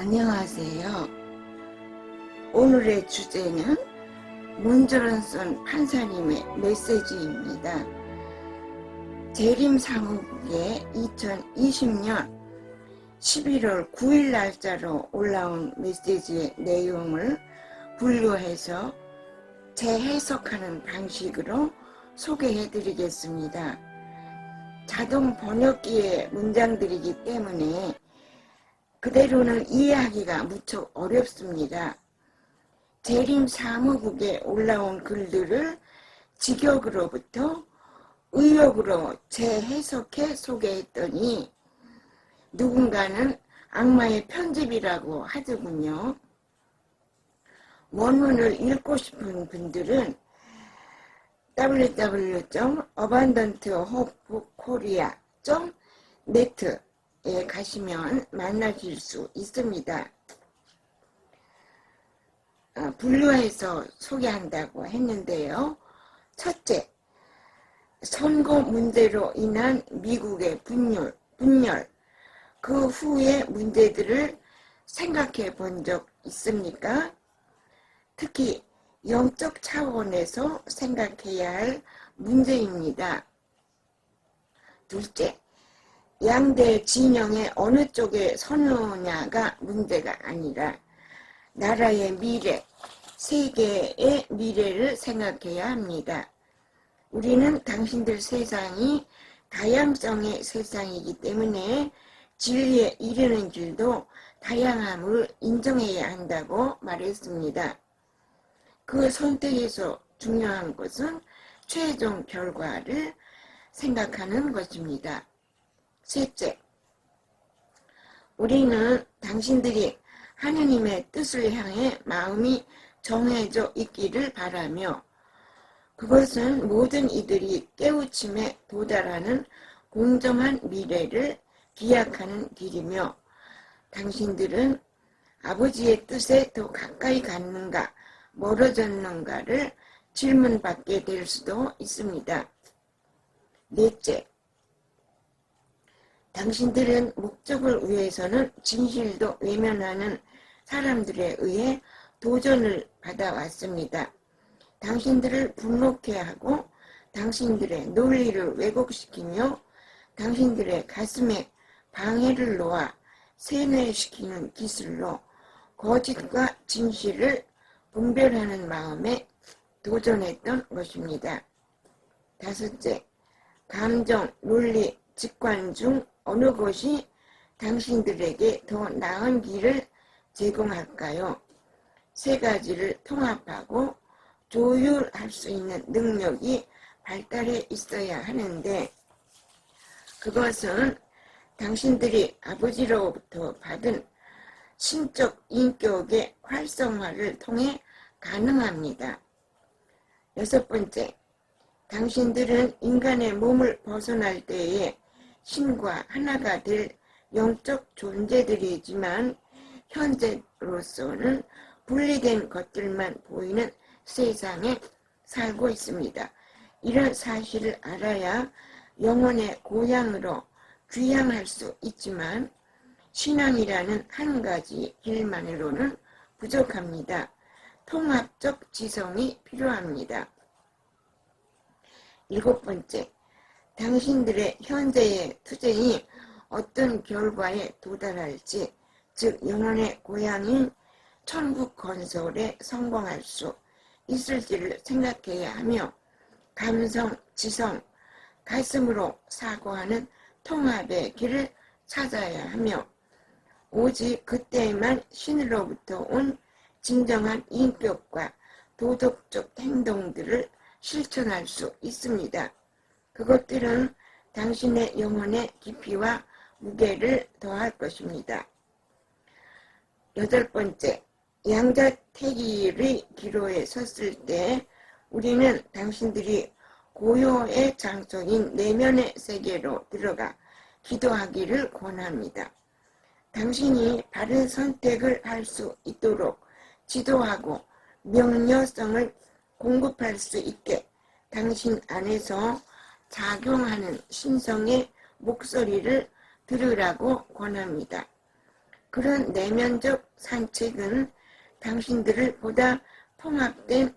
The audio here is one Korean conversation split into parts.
안녕하세요. 오늘의 주제는 문드런슨 판사님의 메시지입니다. 재림사무국의 2020년 11월 9일 날짜로 올라온 메시지의 내용을 분류해서 재해석하는 방식으로 소개해드리겠습니다. 자동 번역기의 문장들이기 때문에 그대로는 이해하기가 무척 어렵습니다. 재림사무국에 올라온 글들을 직역으로부터 의역으로 재해석해 소개했더니 누군가는 악마의 편집이라고 하더군요. 원문을 읽고 싶은 분들은 www.abundanthopekorea.net 에 가시면 만나실 수 있습니다. 분류해서 소개한다고 했는데요. 첫째, 선거 문제로 인한 미국의 분열, 그 후의 문제들을 생각해 본 적 있습니까? 특히 영적 차원에서 생각해야 할 문제입니다. 둘째, 양대 진영의 어느 쪽에 서느냐가 문제가 아니라 나라의 미래, 세계의 미래를 생각해야 합니다. 우리는 당신들 세상이 다양성의 세상이기 때문에 진리에 이르는 길도 다양함을 인정해야 한다고 말했습니다. 그 선택에서 중요한 것은 최종 결과를 생각하는 것입니다. 셋째, 우리는 당신들이 하느님의 뜻을 향해 마음이 정해져 있기를 바라며 그것은 모든 이들이 깨우침에 도달하는 공정한 미래를 기약하는 길이며 당신들은 아버지의 뜻에 더 가까이 갔는가 멀어졌는가를 질문받게 될 수도 있습니다. 넷째, 당신들은 목적을 위해서는 진실도 외면하는 사람들에 의해 도전을 받아왔습니다. 당신들을 분노케 하고 당신들의 논리를 왜곡시키며 당신들의 가슴에 방해를 놓아 세뇌시키는 기술로 거짓과 진실을 분별하는 마음에 도전했던 것입니다. 다섯째, 감정, 논리, 직관 중 어느 것이 당신들에게 더 나은 길을 제공할까요? 세 가지를 통합하고 조율할 수 있는 능력이 발달해 있어야 하는데 그것은 당신들이 아버지로부터 받은 신적 인격의 활성화를 통해 가능합니다. 여섯 번째, 당신들은 인간의 몸을 벗어날 때에 신과 하나가 될 영적 존재들이지만 현재로서는 분리된 것들만 보이는 세상에 살고 있습니다. 이런 사실을 알아야 영혼의 고향으로 귀향할 수 있지만 신앙이라는 한 가지 길만으로는 부족합니다. 통합적 지성이 필요합니다. 일곱 번째, 당신들의 현재의 투쟁이 어떤 결과에 도달할지, 즉 영혼의 고향인 천국 건설에 성공할 수 있을지를 생각해야 하며 감성, 지성, 가슴으로 사고하는 통합의 길을 찾아야 하며 오직 그때만 신으로부터 온 진정한 인격과 도덕적 행동들을 실천할 수 있습니다. 그것들은 당신의 영혼의 깊이와 무게를 더할 것입니다. 여덟 번째, 양자택일의 기로에 섰을 때 우리는 당신들이 고요의 장소인 내면의 세계로 들어가 기도하기를 권합니다. 당신이 바른 선택을 할 수 있도록 지도하고 명료성을 공급할 수 있게 당신 안에서 작용하는 신성의 목소리를 들으라고 권합니다. 그런 내면적 산책은 당신들을 보다 통합된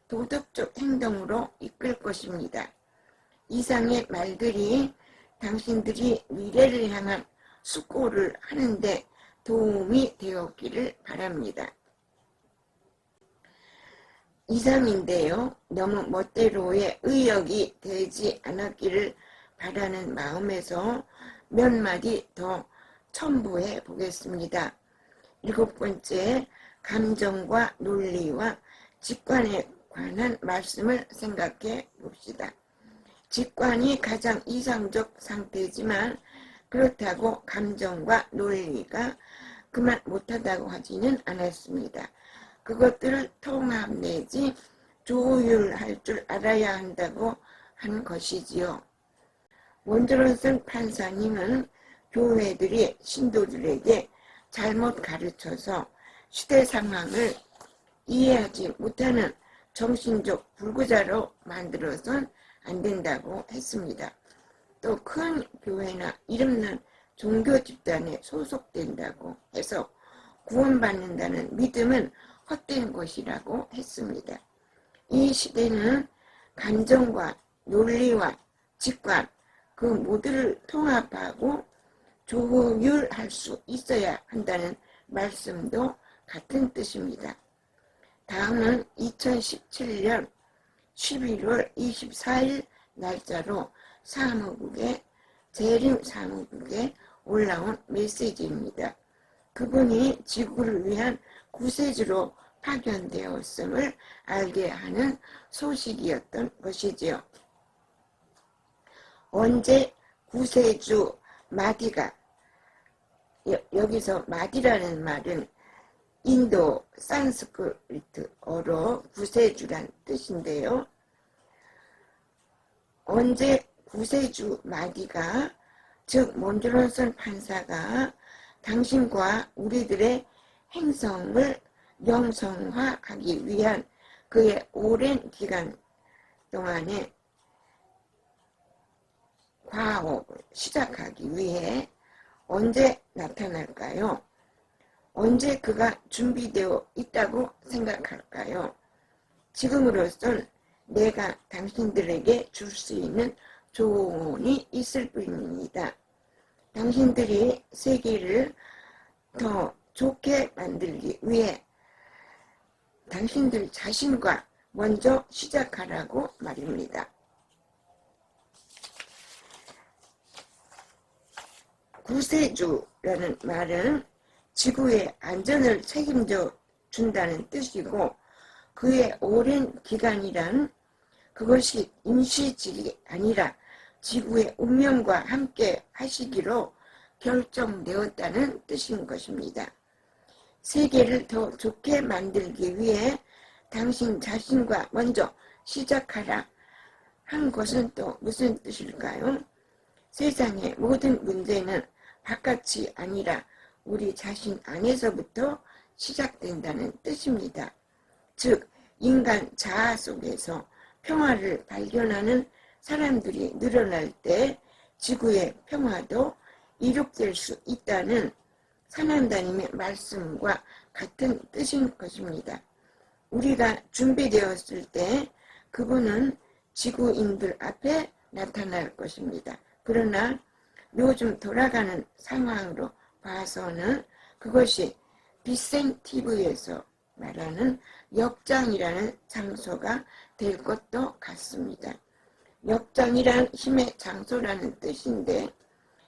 도덕적 행동으로 이끌 것입니다. 이상의 말들이 당신들이 미래를 향한 숙고를 하는데 도움이 되었기를 바랍니다. 이상인데요. 너무 멋대로의 의역이 되지 않았기를 바라는 마음에서 몇 마디 더 첨부해 보겠습니다. 7번째, 감정과 논리와 직관에 관한 말씀을 생각해 봅시다. 직관이 가장 이상적 상태지만 그렇다고 감정과 논리가 그만 못하다고 하지는 않았습니다. 그것들을 통합 내지 조율할 줄 알아야 한다고 한 것이지요. 원드론슨 판사님은 교회들이 신도들에게 잘못 가르쳐서 시대 상황을 이해하지 못하는 정신적 불구자로 만들어선 안 된다고 했습니다. 또 큰 교회나 이름난 종교 집단에 소속된다고 해서 구원받는다는 믿음은 헛된 것이라고 했습니다. 이 시대는 감정과 논리와 직관 그 모두를 통합하고 조율할 수 있어야 한다는 말씀도 같은 뜻입니다. 다음은 2017년 11월 24일 날짜로 사무국에 재림 사무국에 올라온 메시지입니다. 그분이 지구를 위한 구세주로 파견되었음을 알게 하는 소식이었던 것이지요. 언제 구세주 마디가, 여기서 마디라는 말은 인도 산스크리트어로 구세주란 뜻인데요. 언제 구세주 마디가, 즉 몬드론슨 판사가 당신과 우리들의 행성을 영성화하기 위한 그의 오랜 기간 동안에 과업을 시작하기 위해 언제 나타날까요? 언제 그가 준비되어 있다고 생각할까요? 지금으로선 내가 당신들에게 줄 수 있는 조언이 있을 뿐입니다. 당신들이 세계를 더 좋게 만들기 위해 당신들 자신과 먼저 시작하라고 말입니다. 구세주라는 말은 지구의 안전을 책임져 준다는 뜻이고, 그의 오랜 기간이란 그것이 임시직이 아니라 지구의 운명과 함께 하시기로 결정되었다는 뜻인 것입니다. 세계를 더 좋게 만들기 위해 당신 자신과 먼저 시작하라 한 것은 또 무슨 뜻일까요? 세상의 모든 문제는 바깥이 아니라 우리 자신 안에서부터 시작된다는 뜻입니다. 즉 인간 자아 속에서 평화를 발견하는 사람들이 늘어날 때 지구의 평화도 이룩될 수 있다는 산한다님의 말씀과 같은 뜻인 것입니다. 우리가 준비되었을 때 그분은 지구인들 앞에 나타날 것입니다. 그러나 요즘 돌아가는 상황으로 봐서는 그것이 비센티브에서 말하는 역장이라는 장소가 될 것도 같습니다. 역장이란 힘의 장소라는 뜻인데,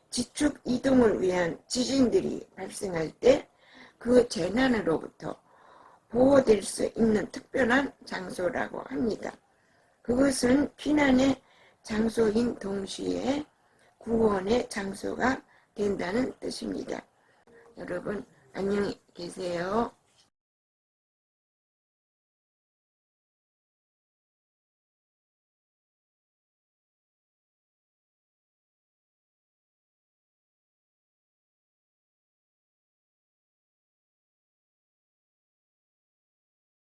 지축 이동을 위한 지진들이 발생할 때 그 재난으로부터 보호될 수 있는 특별한 장소라고 합니다. 그것은 피난의 장소인 동시에 구원의 장소가 된다는 뜻입니다. 여러분 안녕히 계세요.